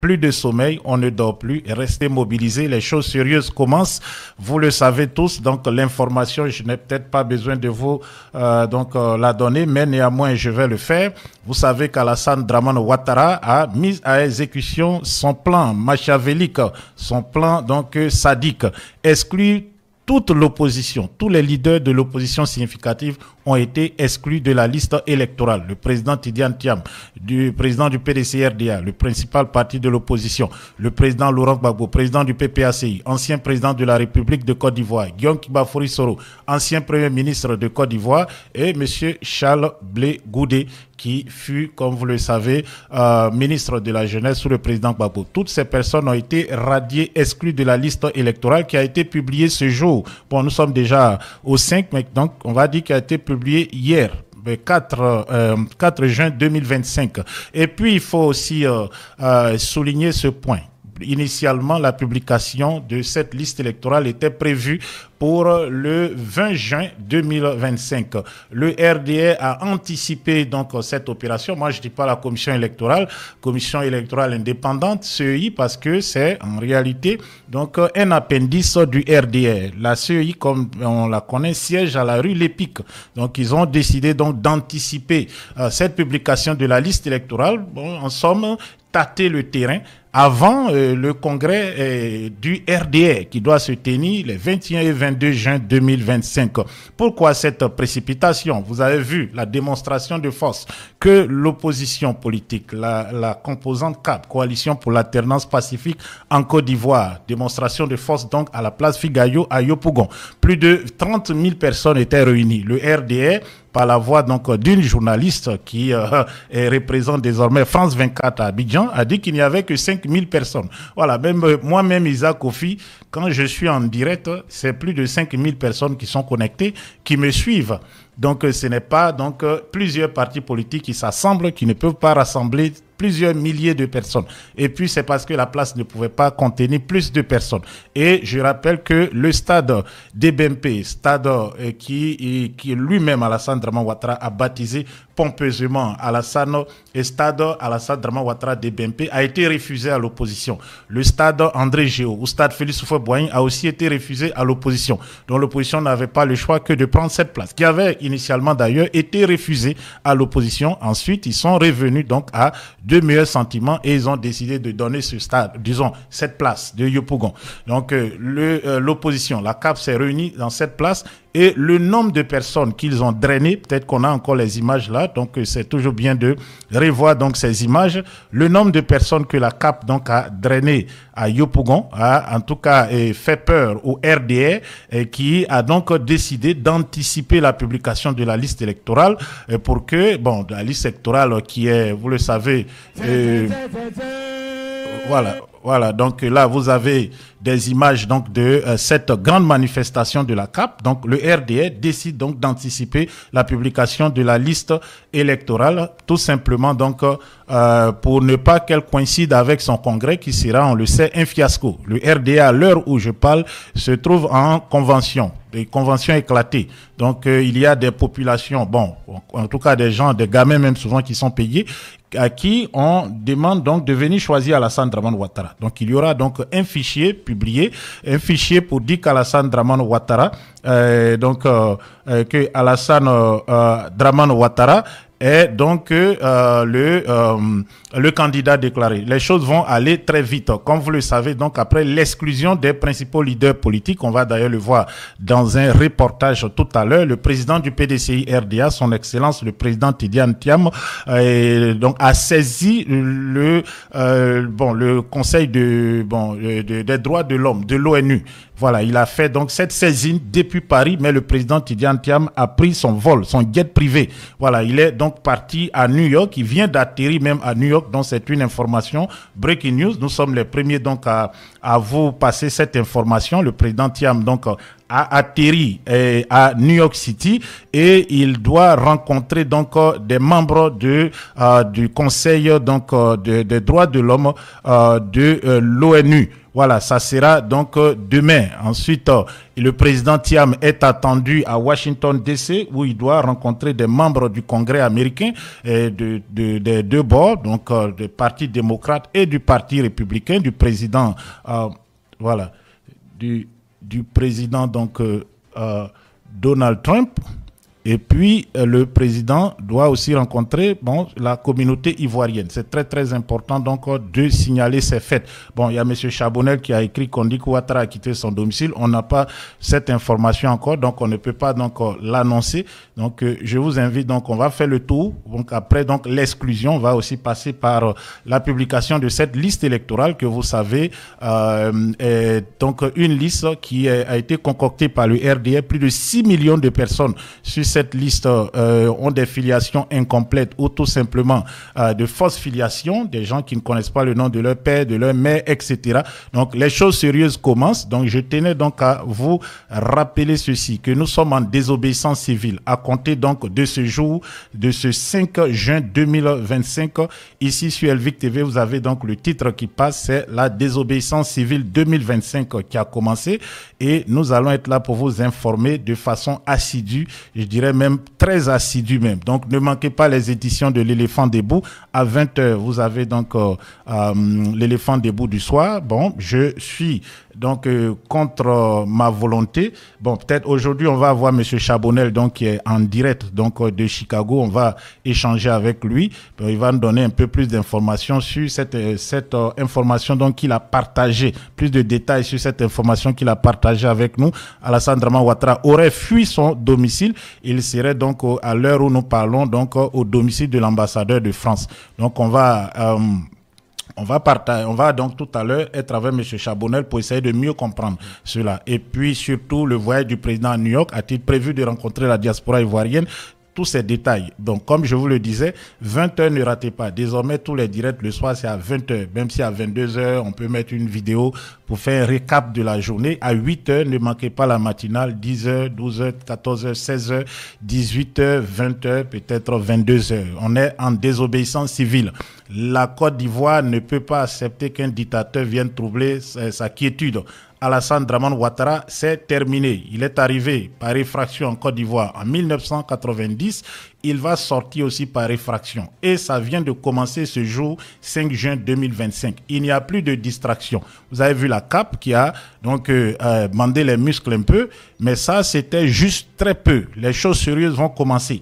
Plus de sommeil, on ne dort plus, restez mobilisés, les choses sérieuses commencent, vous le savez tous, donc l'information, je n'ai peut-être pas besoin de vous la donner, mais néanmoins je vais le faire. Vous savez qu'Alassane Dramane Ouattara a mis à exécution son plan machiavélique, son plan donc sadique, exclut toute l'opposition, tous les leaders de l'opposition significative ont été exclus de la liste électorale. Le président Tidiane Thiam, du président du PDC-RDA, le principal parti de l'opposition, le président Laurent Gbagbo, président du PPACI, ancien président de la République de Côte d'Ivoire, Guillaume Kibafouri Soro, ancien premier ministre de Côte d'Ivoire, et M. Charles Blé Goudé, qui fut, comme vous le savez, ministre de la Jeunesse sous le président Gbagbo. Toutes ces personnes ont été radiées, exclues de la liste électorale qui a été publiée ce jour. Bon, nous sommes déjà au 5, mais donc on va dire qu'elle a été publiée hier. 4 juin 2025. Et puis, il faut aussi souligner ce point. Initialement, la publication de cette liste électorale était prévue pour le 20 juin 2025. Le RDA a anticipé donc cette opération. Moi, je dis pas la commission électorale indépendante, CEI, parce que c'est en réalité donc un appendice du RDA. La CEI, comme on la connaît, siège à la rue L'Épique. Donc, ils ont décidé donc d'anticiper cette publication de la liste électorale. Bon, en somme, tâter le terrain avant le congrès du RDA qui doit se tenir les 21 et 22 juin 2025. Pourquoi cette précipitation? Vous avez vu la démonstration de force que l'opposition politique, la composante CAP, Coalition pour l'alternance pacifique en Côte d'Ivoire, démonstration de force donc à la place Figayo à Yopougon. Plus de 30 000 personnes étaient réunies. Le RDA, par la voix donc d'une journaliste qui représente désormais France 24 à Abidjan, a dit qu'il n'y avait que 5 000 personnes. Voilà, même moi-même, Isaac Kofi, quand je suis en direct, c'est plus de 5 000 personnes qui sont connectées, qui me suivent. Donc, ce n'est pas donc plusieurs partis politiques qui s'assemblent, qui ne peuvent pas rassembler plusieurs milliers de personnes. Et puis, c'est parce que la place ne pouvait pas contenir plus de personnes. Et je rappelle que le stade d'Ebempe, stade qui lui-même, Alassane Dramane Ouattara, a baptisé pompeusement stade Alassane Dramane Ouattara d'Ebempe, a été refusé à l'opposition. Le stade André Géo, ou stade Félix Houphouët-Boigny, a aussi été refusé à l'opposition. Donc, l'opposition n'avait pas le choix que de prendre cette place, qui avait initialement d'ailleurs été refusée à l'opposition. Ensuite, ils sont revenus donc à de meilleurs sentiments et ils ont décidé de donner ce stade, disons, cette place de Yopougon. Donc, l'opposition, la CAP s'est réunie dans cette place et le nombre de personnes qu'ils ont drainées, peut-être qu'on a encore les images là, donc c'est toujours bien de revoir donc ces images. Le nombre de personnes que la CAP donc a drainé à Yopougon a en tout cas fait peur au RDA qui a donc décidé d'anticiper la publication de la liste électorale pour que, bon, la liste électorale qui est, vous le savez, voilà, donc là vous avez des images donc de cette grande manifestation de la CAP. Donc le RDA décide donc d'anticiper la publication de la liste électorale, tout simplement donc pour ne pas qu'elle coïncide avec son congrès qui sera, on le sait, un fiasco. Le RDA, à l'heure où je parle, se trouve en convention. Des conventions éclatées. Donc, il y a des populations, bon, en tout cas des gens, des gamins même souvent qui sont payés, à qui on demande donc de venir choisir Alassane Dramane Ouattara. Donc, il y aura donc un fichier publié, un fichier pour dire qu'Alassane Dramane Ouattara, que Alassane Dramane Ouattara est donc le candidat déclaré. Les choses vont aller très vite. Comme vous le savez, donc après l'exclusion des principaux leaders politiques, on va d'ailleurs le voir dans un reportage tout à l'heure, le président du PDCI RDA, son excellence le président Tidiane Thiam, donc a saisi le Conseil des droits de l'homme de l'ONU. Voilà, il a fait donc cette saisine depuis Paris, mais le président Tidiane Thiam a pris son vol, son jet privé. Voilà, il est donc parti à New York, il vient d'atterrir même à New York, donc c'est une information breaking news. Nous sommes les premiers donc à vous passer cette information. Le président Thiam donc a atterri à New York City et il doit rencontrer donc des membres du Conseil donc des droits de l'homme de l'ONU. Voilà, ça sera donc demain. Ensuite, le président Thiam est attendu à Washington DC où il doit rencontrer des membres du Congrès américain des deux bords, donc du Parti démocrate et du Parti républicain, du président, voilà, du président donc Donald Trump. Et puis, le président doit aussi rencontrer la communauté ivoirienne. C'est très, très important donc de signaler ces faits. Bon, il y a M. Chabonel qui a écrit qu'on dit qu'Ouattara a quitté son domicile. On n'a pas cette information encore, donc on ne peut pas donc l'annoncer. Donc, je vous invite, donc on va faire le tour. Donc, après donc l'exclusion, on va aussi passer par la publication de cette liste électorale que vous savez est donc une liste qui a été concoctée par le RDA. Plus de 6 millions de personnes sur cette liste ont des filiations incomplètes ou tout simplement de fausses filiations, des gens qui ne connaissent pas le nom de leur père, de leur mère, etc. Donc les choses sérieuses commencent. Donc je tenais donc à vous rappeler ceci, que nous sommes en désobéissance civile à compter donc de ce jour, de ce 5 juin 2025. Ici sur Elvic TV, vous avez donc le titre qui passe, c'est la désobéissance civile 2025 qui a commencé et nous allons être là pour vous informer de façon assidue, je dirais même très assidue même. Donc ne manquez pas les éditions de l'éléphant debout. À 20h, vous avez donc l'éléphant debout du soir. Bon, je suis donc contre ma volonté. Bon, peut-être aujourd'hui on va avoir M. Chabonel donc qui est en direct donc de Chicago. On va échanger avec lui. Il va nous donner un peu plus d'informations sur cette information donc qu'il a partagée, plus de détails sur cette information qu'il a partagée avec nous. Alassane Draman Ouattara aurait fui son domicile. Il serait donc à l'heure où nous parlons donc au domicile de l'ambassadeur de France. Donc on va donc tout à l'heure être avec M. Chabonel pour essayer de mieux comprendre cela. Et puis surtout, le voyage du président à New York a-t-il prévu de rencontrer la diaspora ivoirienne? Tous ces détails. Donc, comme je vous le disais, 20h ne ratez pas. Désormais, tous les directs le soir, c'est à 20h. Même si à 22h, on peut mettre une vidéo pour faire un récap de la journée. À 8h, ne manquez pas la matinale. 10h, 12h, 14h, 16h, 18h, 20h, peut-être 22h. On est en désobéissance civile. La Côte d'Ivoire ne peut pas accepter qu'un dictateur vienne troubler sa quiétude. Alassane Draman Ouattara, c'est terminé. Il est arrivé par effraction en Côte d'Ivoire en 1990. Il va sortir aussi par effraction. Et ça vient de commencer ce jour 5 juin 2025. Il n'y a plus de distraction. Vous avez vu la cape qui a donc bandé les muscles un peu. Mais ça, c'était juste très peu. Les choses sérieuses vont commencer.